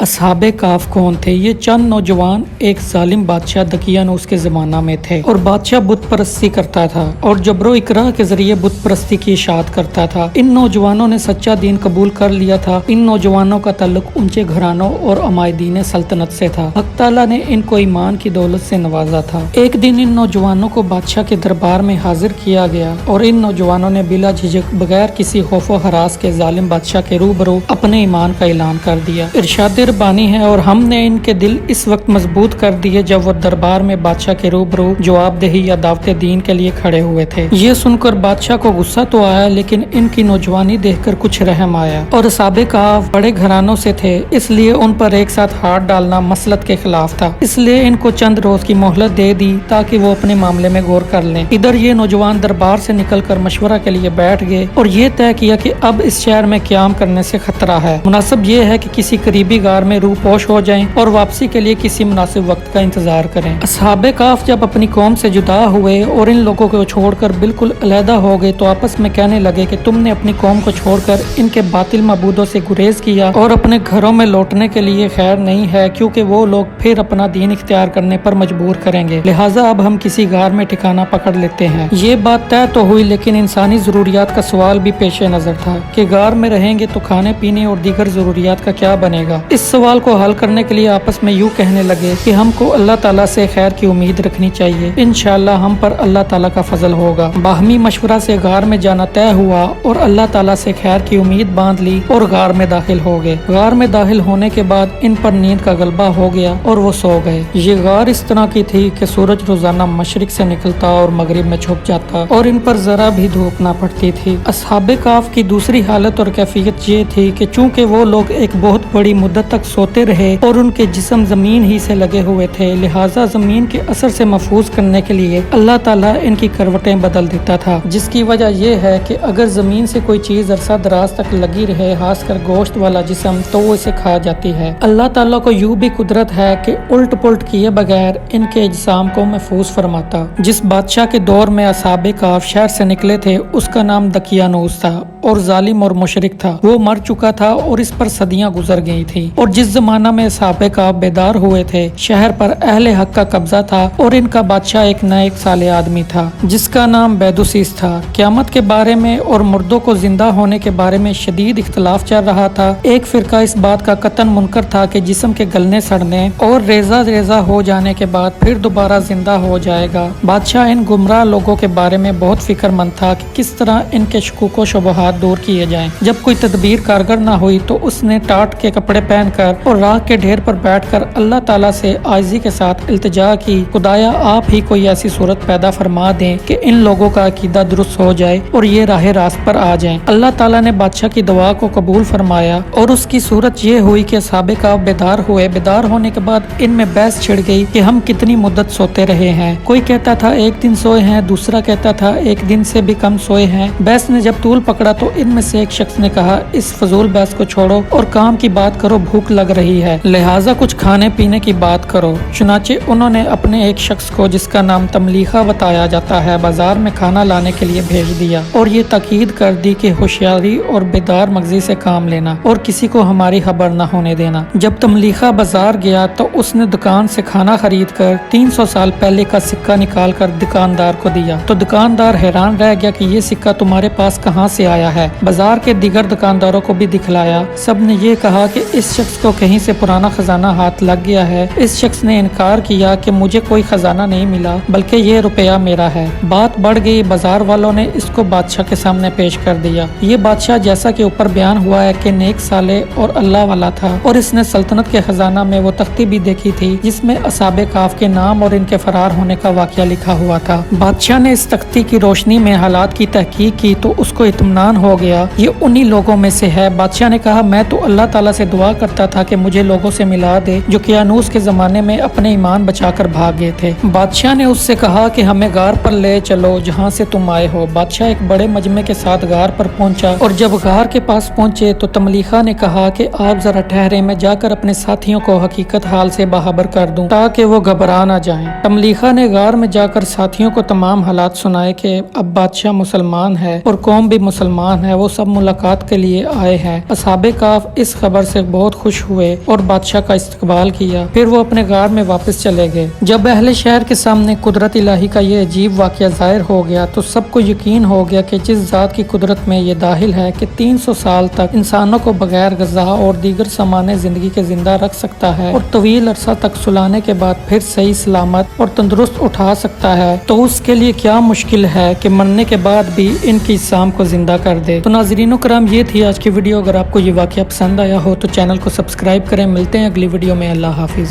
असहाबे काफ कौन थे? ये चंद नौजवान एक जालिम बादशाह दकियानूस के ज़माना में थे और बादशाह बुत परस्ती करता था और जबरो इकराह के जरिए बुत परस्ती की इशाअत करता था। इन नौजवानों ने सच्चा दीन कबूल कर लिया था। इन नौजवानों का ताल्लुक ऊंचे घरानों और अमायदीन सल्तनत से था। हक ताला ने इनको ईमान की दौलत से नवाजा था। एक दिन इन नौजवानों को बादशाह के दरबार में हाजिर किया गया और इन नौजवानों ने बिला झिझक बगैर किसी खौफो हरास के जालिम बादशाह के रूबरू अपने ईमान का ऐलान कर दिया। इरशाद रब्बानी है और हमने इनके दिल इस वक्त मजबूत कर दिए जब वो दरबार में बादशाह के रूबरू जवाबदेही या दावत दीन के लिए खड़े हुए थे। ये सुनकर बादशाह को गुस्सा तो आया, लेकिन इनकी नौजवानी देखकर कुछ रहम आया। और साबिक काफ बड़े घरानों से थे, इसलिए उन पर एक साथ हाथ डालना मसलत के खिलाफ था। इसलिए इनको चंद रोज की मोहलत दे दी ताकि वो अपने मामले में गौर कर लें। इधर ये नौजवान दरबार से निकलकर मशवरा के लिए बैठ गए और ये तय किया कि अब इस शहर में क्याम करने से खतरा है। मुनासिब ये है कि किसी करीबी गार में रूपोश हो जाएं और वापसी के लिए किसी मुनासिब वक्त का इंतजार करें। असहाबे काफ जब अपनी कौम से जुदा हुए और इन लोगों को छोड़कर बिल्कुल अलहदा हो गए तो आपस में कहने लगे कि तुमने अपनी कौम को छोड़कर इनके बातिल मबूदों से गुरेज किया और अपने घरों में लौटने के लिए खैर नहीं है, क्योंकि वो लोग फिर अपना दीन इख्तियार करने पर मजबूर करेंगे। लिहाजा अब हम किसी गार में ठिकाना पकड़ लेते हैं। ये बात तय तो हुई, लेकिन इंसानी जरूरियात का सवाल भी पेश नजर था कि गार में रहेंगे तो खाने पीने और दीगर जरूरियात का क्या बनेगा। इस सवाल को हल करने के लिए आपस में यूँ कहने लगे कि हमको अल्लाह ताला से खैर की उम्मीद रखनी चाहिए। इंशाअल्लाह हम पर अल्लाह ताला का फजल होगा। बाहमी मशवरा से गार में जाना तय हुआ और अल्लाह ताला से खैर की उम्मीद बांध ली और गार में दाखिल हो गए। गार में दाखिल होने के बाद इन पर नींद का गलबा हो गया और वो सो गए। ये गार इस तरह की थी कि सूरज रोजाना मशरिक से निकलता और मगरिब में छुप जाता और इन पर जरा भी धूप ना पड़ती थी। असहाबे काफ की दूसरी हालत और कैफियत ये थी कि चूंकि वो लोग एक बहुत बड़ी मुद्दत तक सोते रहे और उनके जिस्म जमीन ही से लगे हुए थे, लिहाजा जमीन के असर से महफूज करने के लिए अल्लाह ताला इनकी करवटें बदल देता था। जिसकी वजह यह है कि अगर जमीन से कोई चीज अरसा दराज तक लगी रहे, खासकर गोश्त वाला जिस्म, तो वो इसे खा जाती है। अल्लाह ताला को यूं भी कुदरत है कि उल्ट पुल्ट किए बगैर इनके इज्साम को महफूज फरमाता। जिस बादशाह के दौर में असहाबे काफ शहर से निकले थे उसका नाम दकियानूस था और जालिम और मुशरिक था। वो मर चुका था और इस पर सदियां गुजर गई थी। और जिस जमाना में असहाबे काफ बेदार हुए थे, शहर पर अहले हक का कब्जा था और इनका बादशाह एक नाइक साले आदमी था जिसका नाम बैदुसीस था। क़यामत के बारे में और मुर्दों को जिंदा होने के बारे में शदीद इख्तलाफ चल रहा था। एक फिरका इस बात का कतन मुनकर था कि जिस्म के गलने सड़ने और रेजा रेजा हो जाने के बाद फिर दोबारा जिंदा हो जाएगा। बादशाह इन गुमराह लोगों के बारे में बहुत फिक्रमंद था कि किस तरह इनके शकूक व शुबहात दूर किए जाएं। जब कोई तदबीर कारगर न हुई तो उसने टाट के कपड़े पहनकर और राख के ढेर पर बैठकर अल्लाह ताला से आजिज़ी के साथ इल्तिजा की, खुदाया आप ही कोई ऐसी सूरत पैदा फरमा दें कि इन लोगों का अकीदा दुरुस्त हो जाए और ये राह रास्त पर आ जाएं। अल्लाह ताला ने बादशाह की दुआ को कबूल फरमाया और उसकी सूरत ये हुई कि असहाबे काफ बेदार हुए। बेदार होने के बाद इनमें बहस छिड़ गई कि हम कितनी मुद्दत सोते रहे हैं। कोई कहता था एक दिन सोए हैं, दूसरा कहता था एक दिन से भी कम सोए हैं। बहस ने जब तूल पकड़ा तो इनमें से एक शख्स ने कहा, इस फजूल बहस को छोड़ो और काम की बात करो, भूख लग रही है, लिहाजा कुछ खाने पीने की बात करो। चुनाचे उन्होंने अपने एक शख्स को, जिसका नाम तमलीखा बताया जाता है, बाजार में खाना लाने के लिए भेज दिया और ये ताकीद कर दी कि होशियारी और बेदार मगजी से काम लेना और किसी को हमारी खबर न होने देना। जब तमलीखा बाजार गया तो उसने दुकान से खाना खरीद कर 300 साल पहले का सिक्का निकाल कर दुकानदार को दिया तो दुकानदार हैरान रह गया कि ये सिक्का तुम्हारे पास कहाँ से आया है। बाजार के दीगर दुकानदारों को भी दिखलाया। सब ने ये कहा कि इस शख्स को कहीं से पुराना खजाना हाथ लग गया है। इस शख्स ने इनकार किया कि मुझे कोई खजाना नहीं मिला, बल्कि ये रुपया मेरा है। बात बढ़ गई। बाजार वालों ने इसको बादशाह के सामने पेश कर दिया। ये बादशाह, जैसा कि ऊपर बयान हुआ है, कि नेक साले और अल्लाह वाला था और इसने सल्तनत के खजाना में वो तख्ती भी देखी थी जिसमें असहाबे काफ के नाम और इनके फरार होने का वाकया लिखा हुआ था। बादशाह ने इस तख्ती की रोशनी में हालात की तहकीक की तो उसको इत्मीनान हो गया ये उन्हीं लोगों में से है। बादशाह ने कहा, मैं तो अल्लाह ताला से दुआ करता था कि मुझे लोगों से मिला दे जो कियानूस के जमाने में अपने ईमान बचाकर भाग गए थे। बादशाह ने उससे कहा कि हमें गार पर ले चलो जहाँ से तुम आए हो। बादशाह एक बड़े मजमे के साथ गार पर पहुंचा और जब गार के पास पहुंचे तो तमलीखा ने कहा कि आप जरा ठहरे, मैं जाकर अपने साथियों को हकीकत हाल से बाखबर कर दूं ताकि वो घबरा ना जाएं। तमलीखा ने गार में जाकर साथियों को तमाम हालात सुनाए कि अब बादशाह मुसलमान है और कौम भी मुसलमान जवान है वो सब मुलाकात के लिए आए हैं। असहाबे काफ इस खबर से बहुत खुश हुए और बादशाह का इस्तकबाल किया। फिर वो अपने गार में वापस चले गए। जब अहले शहर के सामने कुदरत इलाही का ये अजीब वाकया जाहिर हो गया तो सबको यकीन हो गया कि जिस जात की कुदरत में ये दाखिल है कि 300 साल तक इंसानों को बगैर ग़िज़ा और दीगर सामान्य जिंदगी के जिंदा रख सकता है और तवील अरसा तक सुलाने के बाद फिर सही सलामत और तंदुरुस्त उठा सकता है, तो उसके लिए क्या मुश्किल है कि मरने के बाद भी इनकी इस्साम को जिंदा कर दे। तो नाज़रीनो करम, ये थी आज की वीडियो। अगर आपको ये वाकया पसंद आया हो तो चैनल को सब्सक्राइब करें। मिलते हैं अगली वीडियो में। अल्लाह हाफिज।